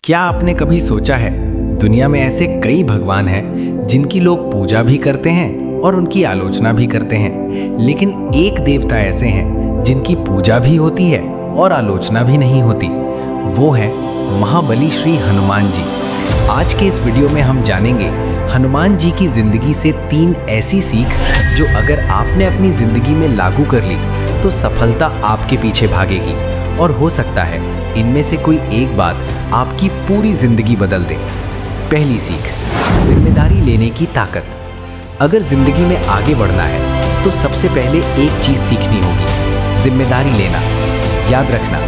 क्या आपने कभी सोचा है दुनिया में ऐसे कई भगवान हैं जिनकी लोग पूजा भी करते हैं और उनकी आलोचना भी करते हैं, लेकिन एक देवता ऐसे हैं जिनकी पूजा भी होती है और आलोचना भी नहीं होती। वो हैं महाबली श्री हनुमान जी। आज के इस वीडियो में हम जानेंगे हनुमान जी की जिंदगी से 3 ऐसी सीख जो अगर आपने अपनी जिंदगी में लागू कर ली तो सफलता आपके पीछे भागेगी और हो सकता है इनमें से कोई एक बात आपकी पूरी जिंदगी बदल दे। पहली सीख, जिम्मेदारी लेने की ताकत। अगर जिंदगी में आगे बढ़ना है तो सबसे पहले एक चीज सीखनी होगी, जिम्मेदारी लेना। याद रखना,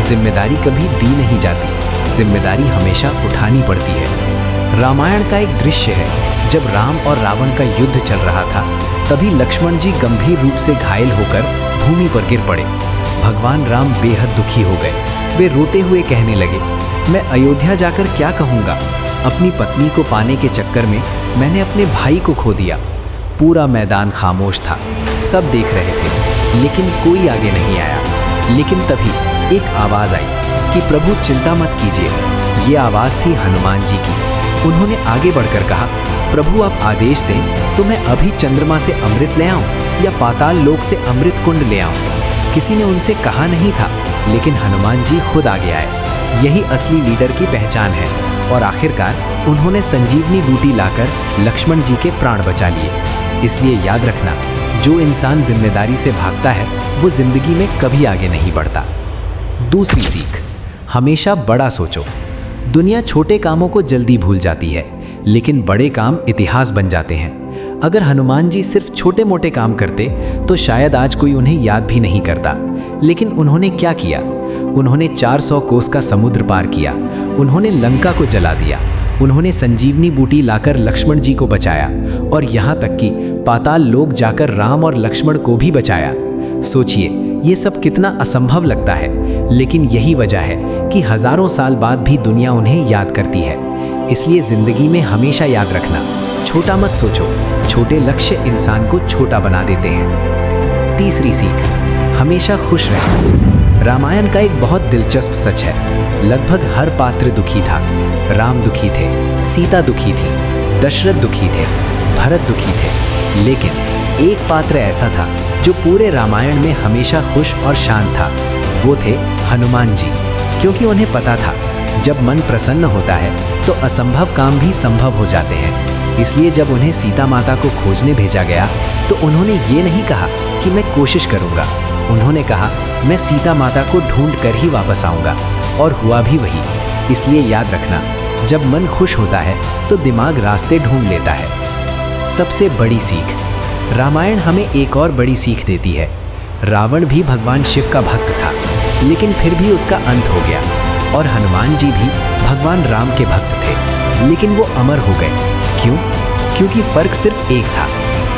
जिम्मेदारी कभी दी नहीं जाती, जिम्मेदारी हमेशा उठानी पड़ती है। रामायण का एक दृश्य है, जब राम और रावण का युद्ध चल रहा था तभी लक्ष्मण जी गंभीर रूप से घायल होकर भूमि पर गिर पड़े। भगवान राम बेहद दुखी हो गए। वे रोते हुए कहने लगे, मैं अयोध्या जाकर क्या कहूँगा? अपनी पत्नी को पाने के चक्कर में मैंने अपने भाई को खो दिया। पूरा मैदान खामोश था, सब देख रहे थे लेकिन कोई आगे नहीं आया। लेकिन तभी एक आवाज़ आई कि प्रभु चिंता मत कीजिए। ये आवाज़ थी हनुमान जी की। उन्होंने आगे बढ़कर कहा, प्रभु आप आदेश दें तो मैं अभी चंद्रमा से अमृत ले आऊं या पाताल लोक से अमृत कुंड ले आऊं। किसी ने उनसे कहा नहीं था, लेकिन हनुमान जी खुद आगे आए। यही असली लीडर की पहचान है। और आखिरकार उन्होंने संजीवनी बूटी लाकर लक्ष्मण जी के प्राण बचा लिए। इसलिए याद रखना, जो इंसान जिम्मेदारी से भागता है वो जिंदगी में कभी आगे नहीं बढ़ता। दूसरी सीख, हमेशा बड़ा सोचो। दुनिया छोटे कामों को जल्दी भूल जाती है, लेकिन बड़े काम इतिहास बन जाते हैं। अगर हनुमान जी सिर्फ छोटे मोटे काम करते तो शायद आज कोई उन्हें याद भी नहीं करता। लेकिन उन्होंने क्या किया? उन्होंने 400 कोस का समुद्र पार किया। उन्होंने लंका को जला दिया। उन्होंने संजीवनी बूटी लाकर लक्ष्मण जी को बचाया और यहाँ तक कि पाताल लोक जाकर राम और लक्ष्मण को भी बचाया। सोचिए, ये सब कितना असंभव लगता है, लेकिन यही वजह है कि हजारों साल बाद भी दुनिया उन्हें याद करती है। इसलिए जिंदगी में हमेशा याद रखना, छोटा मत सोचो, छोटे लक्ष्य इंसान को छोटा बना देते हैं। तीसरी सीख, हमेशा खुश रहें। रामायण का एक बहुत दिलचस्प सच है, लगभग हर पात्र दुखी था। राम दुखी थे, सीता दुखी थी, दशरथ दुखी थे, भरत दुखी थे, लेकिन एक पात्र ऐसा था जो पूरे रामायण में हमेशा खुश और शांत था। वो थे हनुमान जी। क्योंकि उन्हें पता था जब मन प्रसन्न होता है तो असंभव काम भी संभव हो जाते हैं। इसलिए जब उन्हें सीता माता को खोजने भेजा गया तो उन्होंने ये नहीं कहा कि मैं कोशिश करूंगा। उन्होंने कहा, मैं सीता माता को ढूंढ कर ही वापस आऊंगा। और हुआ भी वही। इसलिए याद रखना, जब मन खुश होता है तो दिमाग रास्ते ढूंढ लेता है। सबसे बड़ी सीख, रामायण हमें एक और बड़ी सीख देती है। रावण भी भगवान शिव का भक्त था, लेकिन फिर भी उसका अंत हो गया। और हनुमान जी भी भगवान राम के भक्त थे, लेकिन वो अमर हो गए। क्यों? क्योंकि फर्क सिर्फ एक था।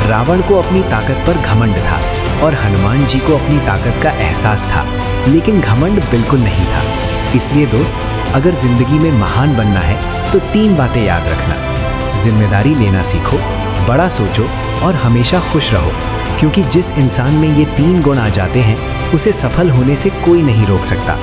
रावण को अपनी ताकत पर घमंड था और हनुमान जी को अपनी ताकत का एहसास था, लेकिन घमंड बिल्कुल नहीं था। इसलिए दोस्त, अगर जिंदगी में महान बनना है तो 3 बातें याद रखना। जिम्मेदारी लेना सीखो, बड़ा सोचो और हमेशा खुश रहो। क्योंकि जिस इंसान में ये 3 गुण आ जाते हैं उसे सफल होने से कोई नहीं रोक सकता।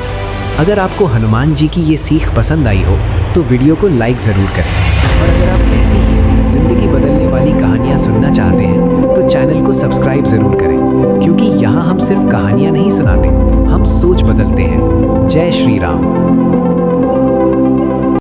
अगर आपको हनुमान जी की ये सीख पसंद आई हो तो वीडियो को लाइक ज़रूर करें। और अगर आप ऐसी ही ज़िंदगी बदलने वाली कहानियाँ सुनना चाहते हैं तो चैनल को सब्सक्राइब ज़रूर करें, क्योंकि यहाँ हम सिर्फ कहानियाँ नहीं सुनाते, हम सोच बदलते हैं। जय श्री राम।